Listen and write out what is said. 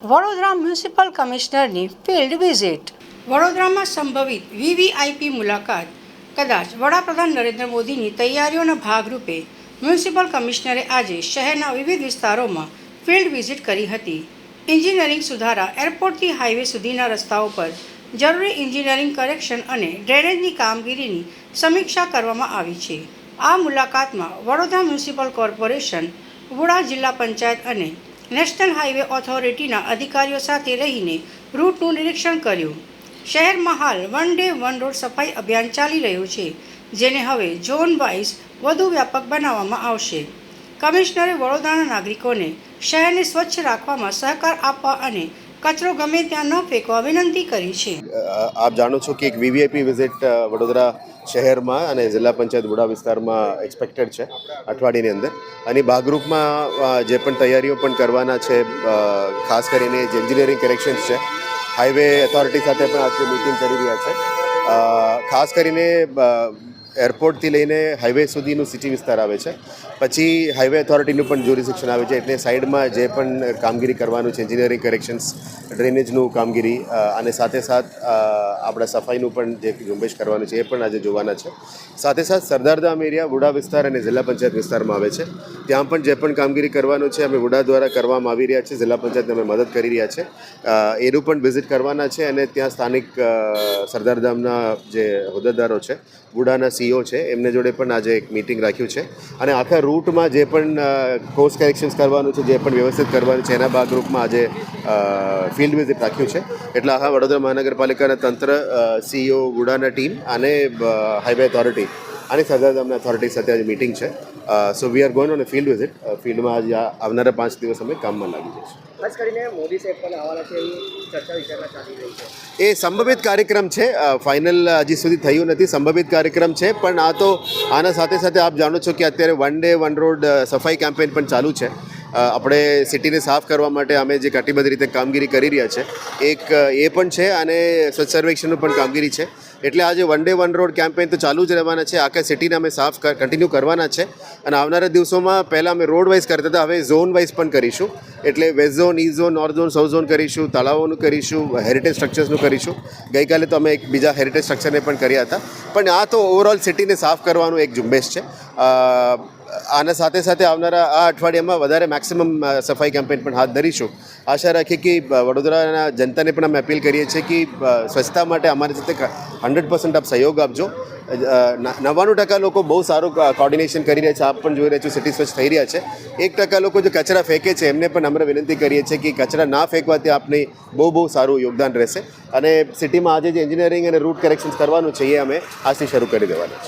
Vadodara municipal કમિશનરની field visit. વડોદરામાં સંભવિત વીવીઆઈપી મુલાકાત. કદાચ વડાપ્રધાન નરેન્દ્ર મોદીની તૈયારીઓના ભાગરૂપે મ્યુનિસિપલ કમિશનરે આજે શહેરના વિવિધ વિસ્તારોમાં ફિલ્ડ વિઝિટ કરી હતી. એન્જિનિયરિંગ સુધારા, એરપોર્ટથી હાઈવે સુધીના રસ્તાઓ પર જરૂરી એન્જિનિયરિંગ કરેક્શન અને ડ્રેનેજની કામગીરીની સમીક્ષા કરવામાં આવી છે. આ મુલાકાતમાં વડોદરા મ્યુનિસિપલ કોર્પોરેશન, વુડા જિલ્લા પંચાયત અને નેશનલ હાઈવે ઓથોરિટીના અધિકારીઓ સાથે રહીને રૂટનું નિરીક્ષણ કર્યું. શહેરમાં હાલ વન ડે વન રોડ સફાઈ અભિયાન ચાલી રહ્યું છે, જેને હવે ઝોન વાઇઝ વધુ વ્યાપક બનાવવામાં આવશે. કમિશનરે વડોદરાના નાગરિકોને શહેરને સ્વચ્છ રાખવામાં સહકાર આપવા અને કચરો ગમે ત્યાં ન ફેંકવા વિનંતી કરી છે. આપ જાણો છો કે એક વીવીઆઈપી વિઝિટ વડોદરા શહેરમાં અને જિલ્લા પંચાયત વુડા વિસ્તારમાં એક્સપેક્ટેડ છે અઠવાડિયાની અંદર. અને ભાગરૂપમાં જે પણ તૈયારીઓ પણ કરવાના છે, ખાસ કરીને જે એન્જિનિયરિંગ કરેક્શન્સ છે, હાઈવે ઓથોરિટી સાથે પણ આજે મિટિંગ કરી રહ્યા છે. ખાસ કરીને એરપોર્ટથી લઈને હાઈવે સુધીનું સિટી વિસ્તાર આવે છે, પછી હાઈવે ઓથોરિટીનું પણ જ્યુરિસડિક્શન આવે છે. એટલે સાઈડમાં જે પણ કામગીરી કરવાનું છે, એન્જિનિયરિંગ કરેક્શન્સ, ડ્રેનેજનું કામગીરી અને સાથે સાથ આપણા સફાઈનું પણ જે ઝુંબેશ કરવાનું છે એ પણ આજે જોવાના છે. સાથે સાથ સરદારધામ એરિયા, વુડા વિસ્તાર અને જિલ્લા પંચાયત વિસ્તારમાં આવે છે. ત્યાં પણ જે પણ કામગીરી કરવાનું છે અમે વુડા દ્વારા કરવામાં આવી રહ્યા છે. જિલ્લા પંચાયતને અમે મદદ કરી રહ્યા છે. એનું પણ વિઝિટ કરવાના છે અને ત્યાં સ્થાનિક સરદારધામના જે હોદ્દેદારો છે, વુડાના સીઓ છે, એમને જોડે પણ આજે એક મિટિંગ રાખ્યું છે. અને આખા રૂટમાં જે પણ કોર્સ કરેક્શન્સ કરવાનું છે, જે પણ વ્યવસ્થિત કરવાનું છે, એના ભાગરૂપમાં આજે ફિલ્ડ વિઝિટ રાખ્યું છે. એટલે આખા વડોદરા મહાનગરપાલિકાના તંત્ર, સીઈઓ, વુડાના ટીમ અને હાઈવે ઓથોરિટી અને સરદારધામના ઓથોરિટી સાથે આજે મિટિંગ છે. So we are going on a field visit. ફિલ્ડમાં આજે આવનારા 5 દિવસ અમે કામમાં લાગી જઈશું. ખાસ કરીને મોદી સાહેબ પણ આવવાના છે એવી ચર્ચા વિચારણા ચાલી રહી છે. એ સંભવિત કાર્યક્રમ છે, ફાઇનલ હજી સુધી થયું નથી. સંભવિત કાર્યક્રમ છે, પણ આ તો આના સાથે સાથે આપ જાણો છો કે અત્યારે વન ડે વન રોડ સફાઈ કેમ્પેન પણ ચાલુ છે. આપણે સિટીને સાફ કરવા માટે અમે જે કટિબદ્ધ રીતે કામગીરી કરી રહ્યા છે, એક એ પણ છે અને સ્વચ્છ સર્વેક્ષણનું પણ કામગીરી છે. એટલે આજે one day one road campaign તો ચાલુ જ રહેવાના છે. આખા સિટીને અમે સાફ કન્ટિન્યુ કરવાના છે. અને આવનારા દિવસોમાં પહેલાં અમે રોડ વાઇઝ કરતા હતા, હવે ઝોન વાઇઝ પણ કરીશું. એટલે west zone, East zone, north zone, south zone કરીશું, તળાવોનું કરીશું, હેરિટેજ સ્ટ્રક્ચર્સનું કરીશું. ગઈકાલે તો અમે એક બીજા હેરિટેજ સ્ટ્રક્ચરને પણ કર્યા હતા. પણ આ તો ઓવરઓલ સિટીને સાફ કરવાનું એક ઝુંબેશ છે. આના સાથે સાથે આવનારા આ અઠવાડિયામાં વધારે મેક્સિમમ સફાઈ કેમ્પેન પણ હાથ ધરીશું. આશા રાખીએ કે વડોદરાના જનતાને પણ અમે અપીલ કરીએ છીએ કે સ્વચ્છતા માટે અમારી સાથે 100% આપ સહયોગ આપજો. 99% લોકો બહુ સારું કોર્ડિનેશન કરી રહ્યા છે. આપ પણ જોઈ રહ્યા છો, સિટી સ્વચ્છ થઈ રહ્યા છે. 1% લોકો જો કચરા ફેંકે છે, એમને પણ અમે વિનંતી કરીએ છીએ કે કચરા ના ફેંકવાથી આપને બહુ સારું યોગદાન રહેશે. અને સિટીમાં આજે જે એન્જિનિયરિંગ અને રૂટ કરેક્શન્સ કરવાનું છે એ અમે આજથી શરૂ કરી દેવાના છે.